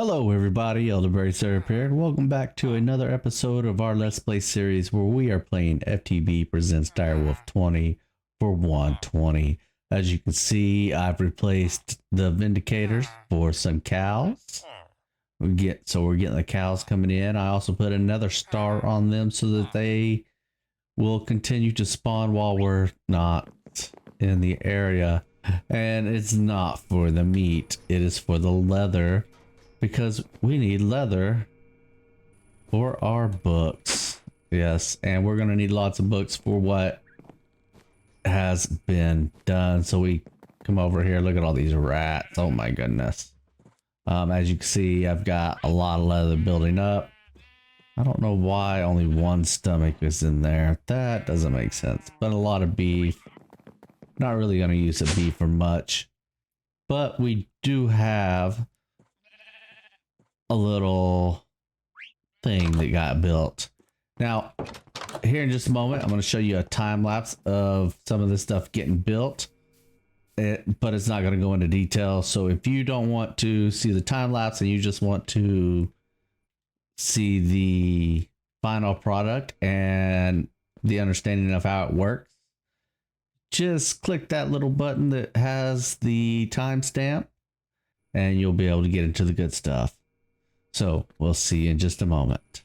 Hello everybody, Elderberry Syrup here, and welcome back to another episode of our Let's Play series where we are playing FTB Presents DireWolf20 for 120. As you can see, I've replaced the Vindicators for some cows. We're getting the cows coming in. I also put another star on them so that they will continue to spawn while we're not in the area. And it's not for the meat, it is for the leather. Because we need leather for our books. Yes, and we're going to need lots of books for what has been done. So we come over here, look at all these rats. Oh my goodness. As you can see, I've got a lot of leather building up. I don't know why only one stomach is in there. That doesn't make sense. But a lot of beef. Not really going to use the beef for much. But we do have a little thing that got built. Now, here in just a moment, I'm going to show you a time lapse of some of this stuff getting built, but it's not going to go into detail. So if you don't want to see the time lapse and you just want to see the final product and the understanding of how it works, just click that little button that has the timestamp and you'll be able to get into the good stuff. So we'll see you in just a moment.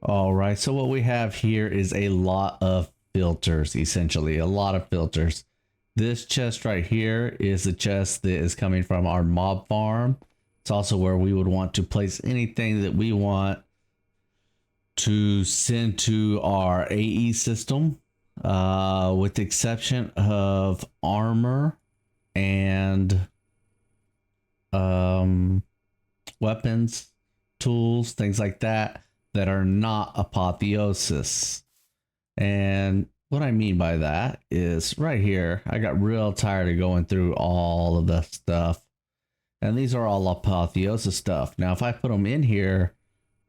All right, so what we have here is a lot of filters, essentially a lot of filters. This chest right here is the chest that is coming from our mob farm. It's also where we would want to place anything that we want to send to our AE system, with the exception of armor and weapons, tools, things like that are not apotheosis. And what I mean by that is right here, I got real tired of going through all of the stuff. And these are all apotheosis stuff. Now, if I put them in here,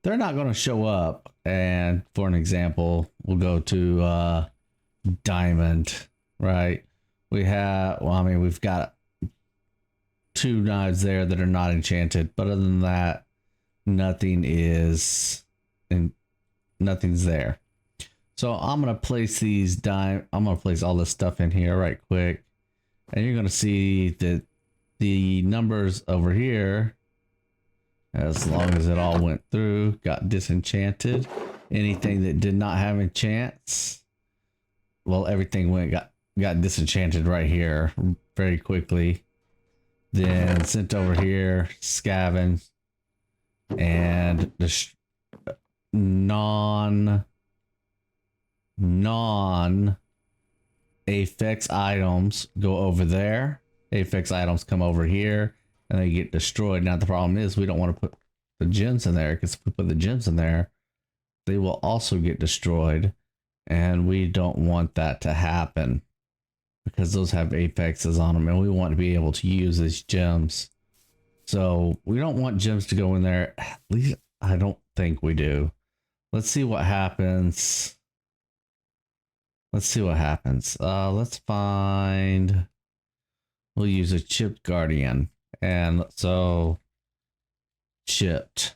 they're not going to show up. And for an example, we'll go to diamond, right? We have, well, I mean, we've got 2 knives there that are not enchanted, but other than that, nothing is, and nothing's there. So I'm going to place these I'm going to place all this stuff in here right quick. And you're going to see that the numbers over here, as long as it all went through, got disenchanted. Anything that did not have enchants, well, everything got disenchanted right here very quickly. Then sent over here, scavenged, and the non affix items go over there. Affix items come over here and they get destroyed. Now the problem is we don't want to put the gems in there, because if we put the gems in there, they will also get destroyed, and we don't want that to happen because those have affixes on them and we want to be able to use these gems. So we don't want gems to go in there. At least I don't think we do. Let's see what happens. Let's see what happens. Let's find, we'll use a chipped guardian. And so chipped.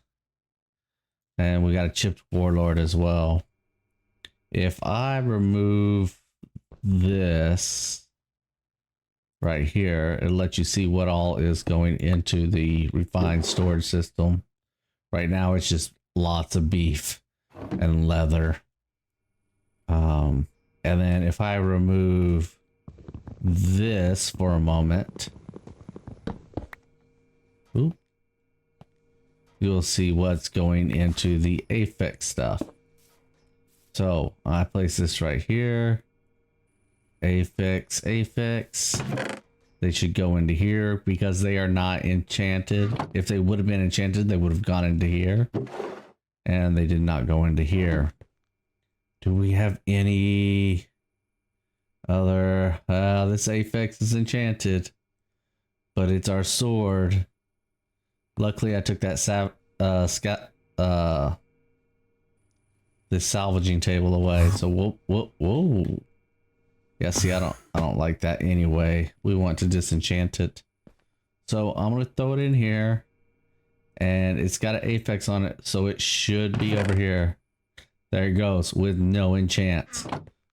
And we got a chipped warlord as well. If I remove this right here, it'll let you see what all is going into the refined storage system. Right now it's just lots of beef and leather. And then if I remove this for a moment, oop, you'll see what's going into the affix stuff. So I place this right here. Affix. They should go into here because they are not enchanted. If they would have been enchanted, they would have gone into here. And they did not go into here. Do we have any other? This affix is enchanted, but it's our sword. Luckily, I took that this salvaging table away. So whoa. Yeah, see, I don't like that anyway. We want to disenchant it. So I'm gonna throw it in here, and it's got an affix on it, so it should be over here. There it goes, with no enchants.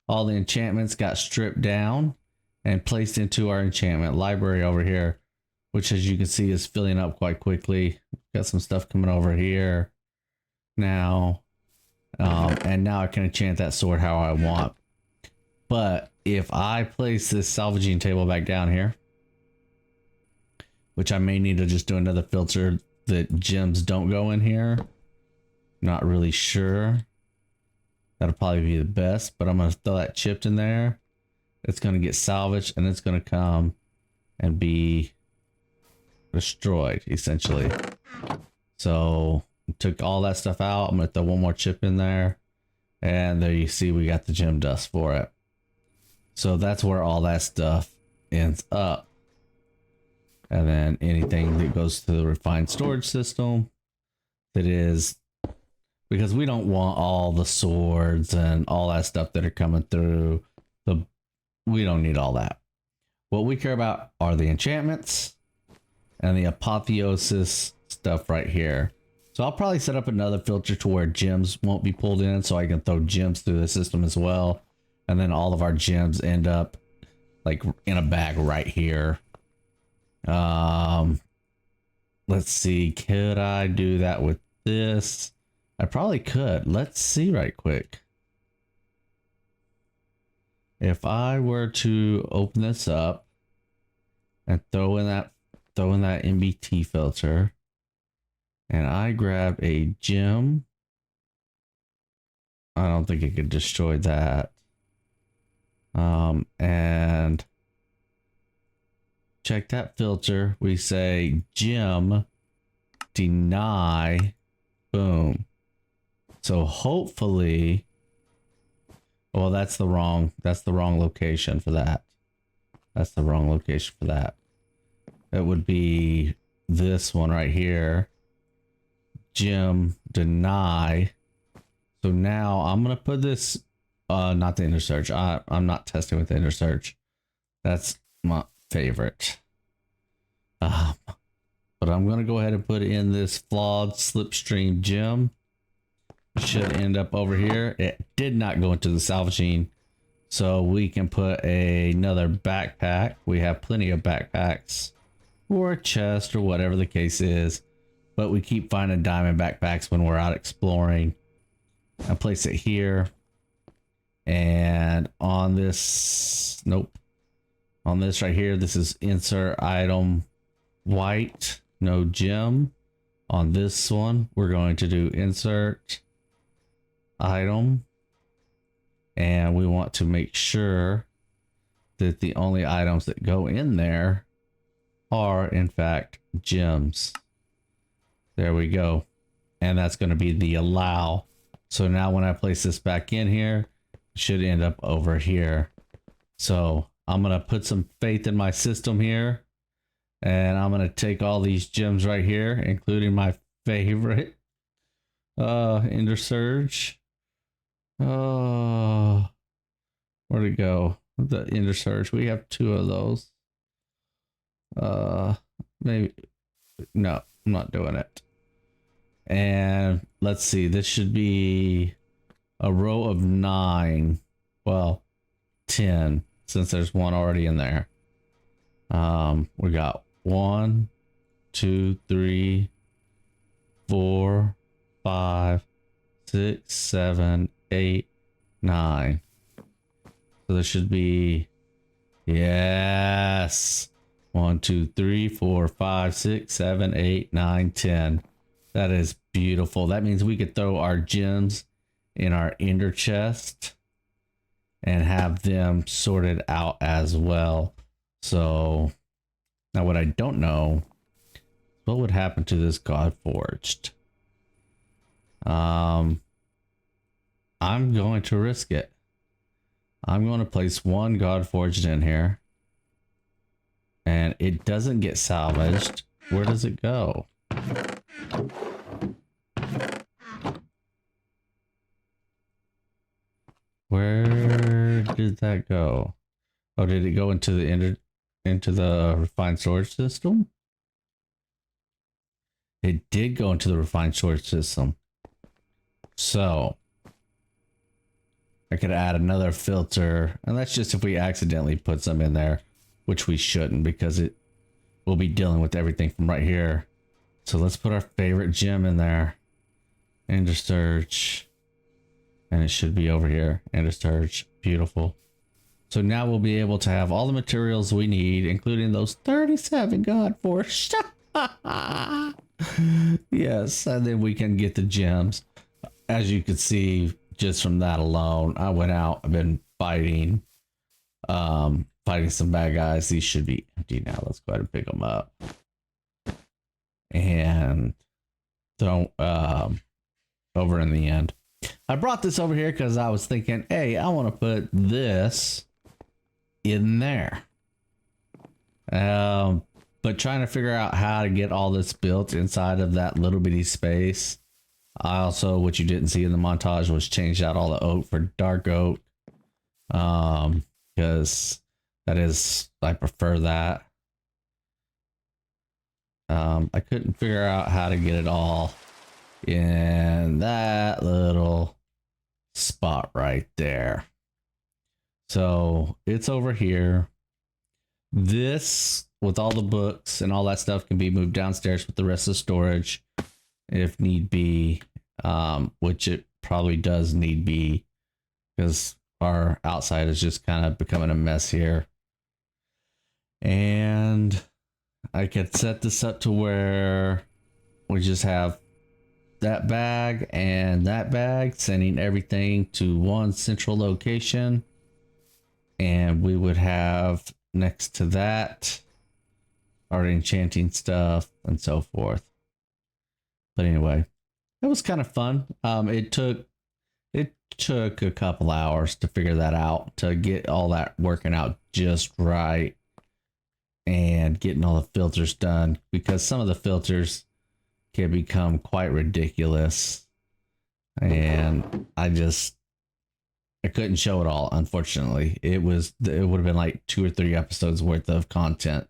All the enchantments got stripped down and placed into our enchantment library over here, which, as you can see, is filling up quite quickly. Got some stuff coming over here now. And now I can enchant that sword how I want. But if I place this salvaging table back down here, which I may need to just do another filter that gems don't go in here. Not really sure. That'll probably be the best, but I'm going to throw that chipped in there. It's going to get salvaged and it's going to come and be destroyed, essentially. So took all that stuff out. I'm going to throw one more chip in there. And there you see we got the gem dust for it. So that's where all that stuff ends up. And then anything that goes to the refined storage system, that is, because we don't want all the swords and all that stuff that are coming through. We don't need all that. What we care about are the enchantments and the apotheosis stuff right here. So I'll probably set up another filter to where gems won't be pulled in, so I can throw gems through the system as well. And then all of our gems end up like in a bag right here. Let's see, could I do that with this? I probably could. Let's see right quick. If I were to open this up and throw in that MBT filter, and I grab a gem, I don't think it could destroy that. And check that filter. We say gem deny, boom. So hopefully, well, that's the wrong location for that. That's the wrong location for that. It would be this one right here. gem deny. So now I'm going to put this, not the inner search. I'm not testing with the inner search. That's my favorite. But I'm going to go ahead and put in this flawed slipstream gem. Should end up over here. It did not go into the salvaging. So we can put another backpack. We have plenty of backpacks. Or a chest or whatever the case is. But we keep finding diamond backpacks when we're out exploring. I place it here. And on this, nope. On this right here, this is insert item white, no gem. On this one, we're going to do insert item. And we want to make sure that the only items that go in there are in fact gems. There we go. And that's going to be the allow. So now when I place this back in here, it should end up over here. So I'm going to put some faith in my system here. And I'm going to take all these gems right here, including my favorite Ender Surge. Oh, where'd it go? The Ender Surge. We have 2 of those. Maybe. No, I'm not doing it. And let's see. This should be a row of 9. Well, 10, since there's one already in there. We got 1, 2, 3, 4, 5, 6, 7, 8, 9. So there should be, yes, 1, 2, 3, 4, 5, 6, 7, 8, 9, 10. That is beautiful. That means we could throw our gems in our ender chest and have them sorted out as well. So now what I don't know, what would happen to this GodForged? I'm going to risk it. I'm going to place 1 GodForged in here. And it doesn't get salvaged. Where does it go? Where did that go? Oh, did it go into the refined storage system? It did go into the refined storage system. So I could add another filter, and that's just if we accidentally put some in there, which we shouldn't, because it will be dealing with everything from right here. So let's put our favorite gem in there. Ender Surge. And it should be over here. Ender Surge. Beautiful. So now we'll be able to have all the materials we need, including those 37 GodForged. Yes, and then we can get the gems. As you can see, just from that alone, I went out. I've been fighting some bad guys. These should be empty now. Let's go ahead and pick them up and throw over in the end. I brought this over here because I was thinking, hey, I want to put this in there. But trying to figure out how to get all this built inside of that little bitty space. I also, what you didn't see in the montage, was changed out all the oak for dark oak. Because that is, I prefer that. I couldn't figure out how to get it all in that little spot right there. So it's over here. This, with all the books and all that stuff, can be moved downstairs with the rest of the storage if need be, which it probably does need be, because our outside is just kind of becoming a mess here. And I could set this up to where we just have that bag and that bag, sending everything to one central location. And we would have next to that our enchanting stuff and so forth. But anyway, it was kind of fun. It took a couple hours to figure that out, to get all that working out just right and getting all the filters done, because some of the filters can become quite ridiculous. And I couldn't show it all, unfortunately. It would have been like 2 or 3 episodes worth of content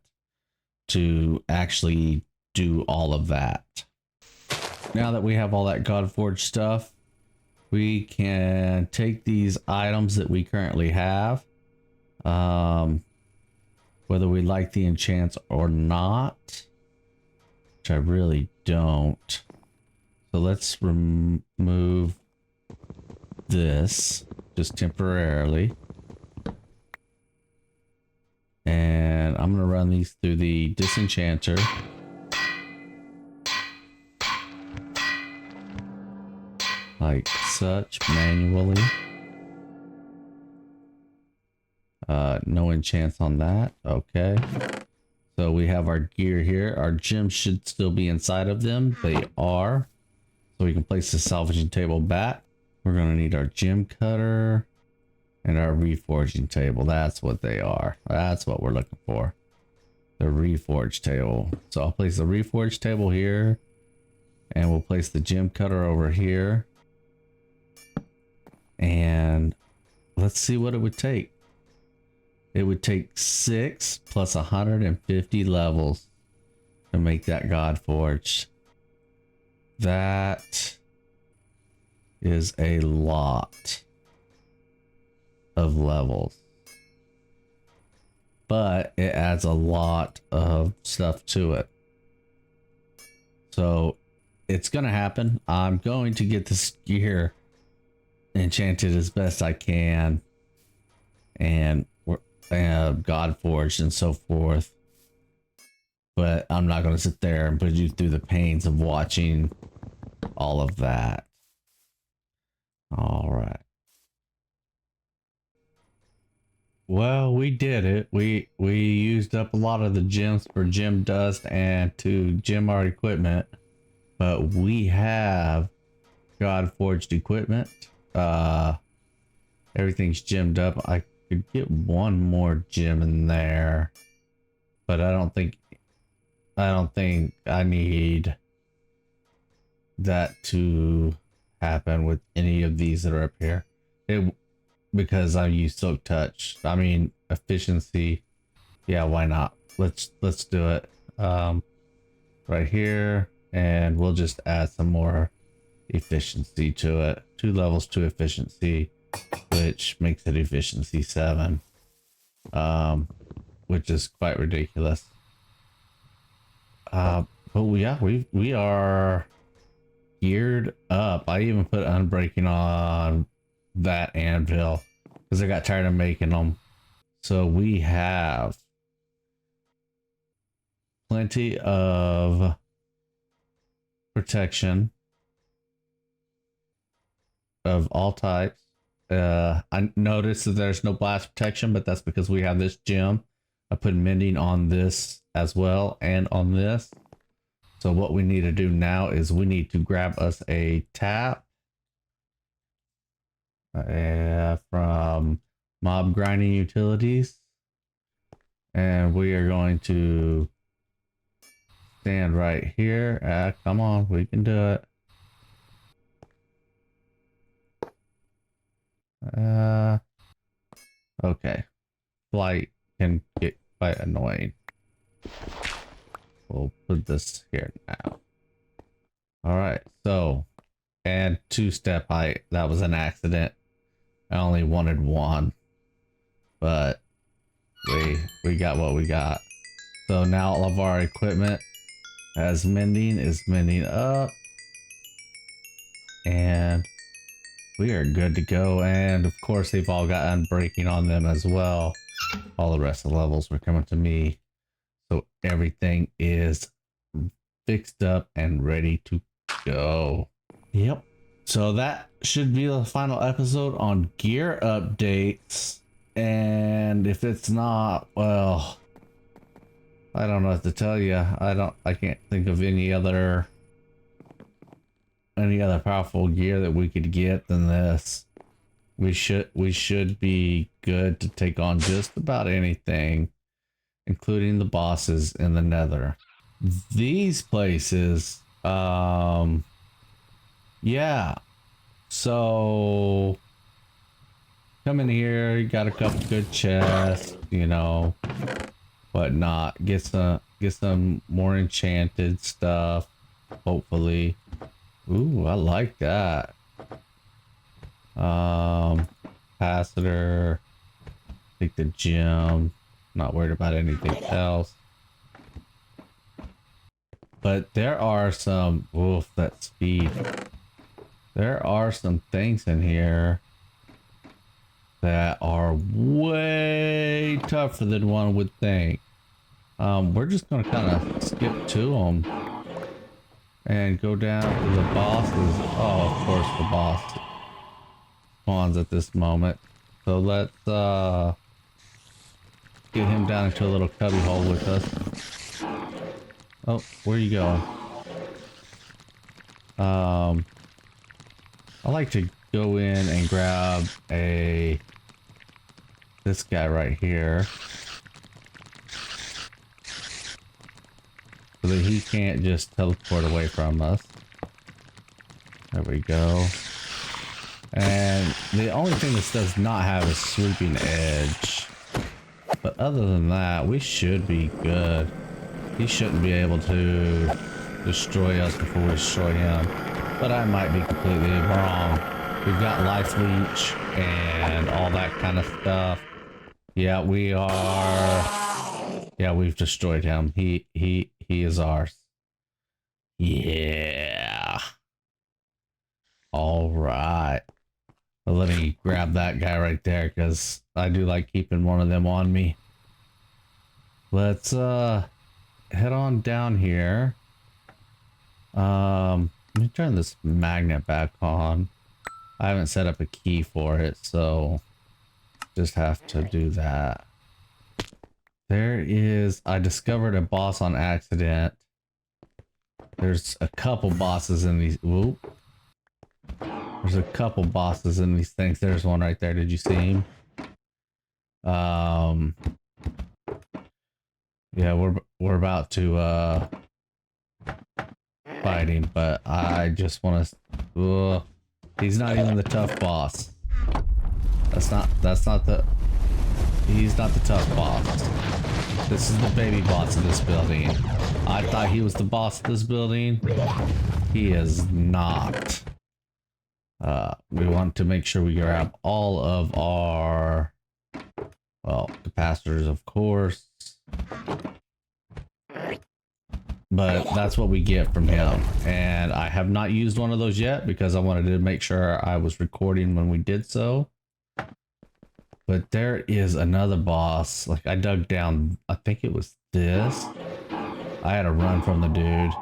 to actually do all of that. Now that we have all that GodForged stuff, we can take these items that we currently have, whether we like the enchants or not, which I really don't. So let's remove this just temporarily. And I'm going to run these through the Disenchanter. Like such, manually. No enchants on that. Okay. So we have our gear here. Our gems should still be inside of them. They are. So we can place the salvaging table back. We're going to need our gem cutter and our reforging table. That's what they are. That's what we're looking for. The reforged table. So I'll place the reforged table here. And we'll place the gem cutter over here. And let's see what it would take. It would take 6 plus 150 levels to make that GodForged. That is a lot of levels. But it adds a lot of stuff to it. So it's going to happen. I'm going to get this gear enchanted as best I can, and GodForged and so forth, but I'm not going to sit there and put you through the pains of watching all of that. All right, well, we did it. We used up a lot of the gems for gem dust and to gem our equipment, but we have GodForged equipment. Everything's gemmed up. I could get one more gem in there, but I don't think I need that to happen with any of these that are up here. Because I use Silk Touch. I mean, efficiency. Yeah, why not? Let's do it. Right here, and we'll just add some more efficiency to it. 2 levels to efficiency, which makes it efficiency 7, which is quite ridiculous. But we are geared up. I even put unbreaking on that anvil because I got tired of making them. So we have plenty of protection of all types. I noticed that there's no blast protection, but that's because we have this gem. I put mending on this as well and on this. So what we need to do now is we need to grab us a tap from mob grinding utilities, and we are going to stand right here. Come on, we can do it. Okay, flight can get quite annoying. We'll put this here now. All right, so add 2-step height. That was an accident. I only wanted 1, but we got what we got. So now all of our equipment is mending up, and we are good to go. And of course, they've all got unbreaking on them as well. All the rest of the levels were coming to me. So everything is fixed up and ready to go. Yep. So that should be the final episode on gear updates. And if it's not, well, I don't know what to tell you. I can't think of any other powerful gear that we could get than this. We should be good to take on just about anything, including the bosses in the Nether. These places Yeah. So come in here, you got a couple good chests, you know, whatnot. Get some more enchanted stuff, hopefully. Ooh, I like that. Capacitor. Take the gem. Not worried about anything else. But there are some, oof, that speed. There are some things in here that are way tougher than one would think. We're just gonna kind of skip to them and go down to the bosses. Oh, of course the boss spawns at this moment. So let's get him down into a little cubby hole with us. Oh, where you going? I like to go in and grab this guy right here, so that he can't just teleport away from us. There we go. And the only thing this does not have is sweeping edge. But other than that, we should be good. He shouldn't be able to destroy us before we destroy him. But I might be completely wrong. We've got life leech and all that kind of stuff. Yeah, we are. Yeah, we've destroyed him. He is ours. Yeah. All right. Well, let me grab that guy right there, because I do like keeping one of them on me. Let's head on down here. Let me turn this magnet back on. I haven't set up a key for it, so just have to do that. There is, I discovered a boss on accident. There's a couple bosses in these. Whoop. There's a couple bosses in these things. There's one right there. Did you see him? Yeah, we're about to fight him, but I just want to. He's not even the tough boss. That's not the. He's not the tough boss. This is the baby boss of this building. I thought he was the boss of this building. He is not. We want to make sure we grab all of our, well, capacitors, of course. But that's what we get from him. And I have not used one of those yet because I wanted to make sure I was recording when we did so. But there is another boss. Like, I dug down, I think it was this. I had to run from the dude.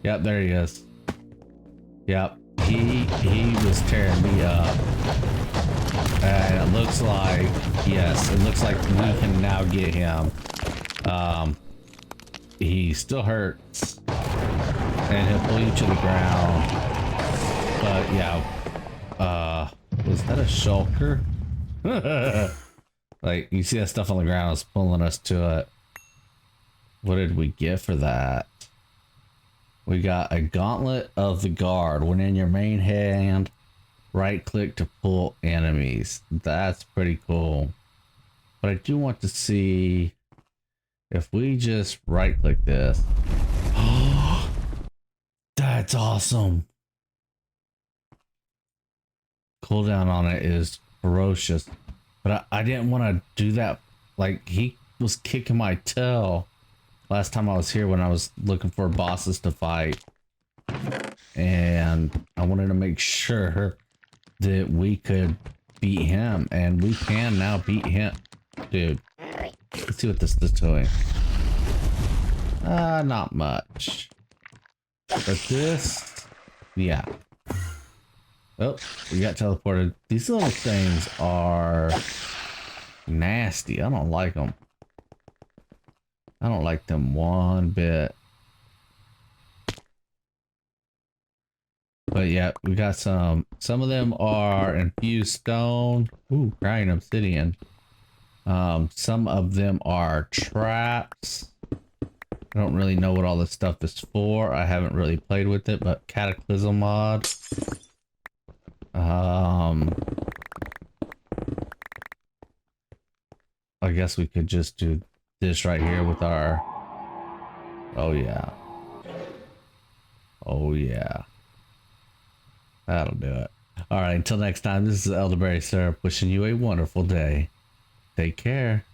Yep, there he is. Yep, he was tearing me up. And it looks like, yes, it looks like we can now get him. He still hurts. And he'll pull you to the ground. But yeah, was that a shulker? Like, you see that stuff on the ground, it's pulling us to it. What did we get for that? We got a gauntlet of the guard. When in your main hand, right click to pull enemies. That's pretty cool. But I do want to see if we just right click this. That's awesome. Cooldown on it is ferocious, but I didn't want to do that. Like, he was kicking my tail last time I was here when I was looking for bosses to fight, and I wanted to make sure that we could beat him, and we can now beat him. Dude, let's see what this is doing. Not much, but this, yeah. Oh, we got teleported. These little things are nasty. I don't like them. I don't like them one bit. But yeah, we got some of them are infused stone. Ooh, crying obsidian. Some of them are traps. I don't really know what all this stuff is for. I haven't really played with it, but Cataclysm mod. I guess we could just do this right here with our... Oh yeah. Oh yeah. That'll do it. Alright, until next time, this is Elderberry Syrup wishing you a wonderful day. Take care.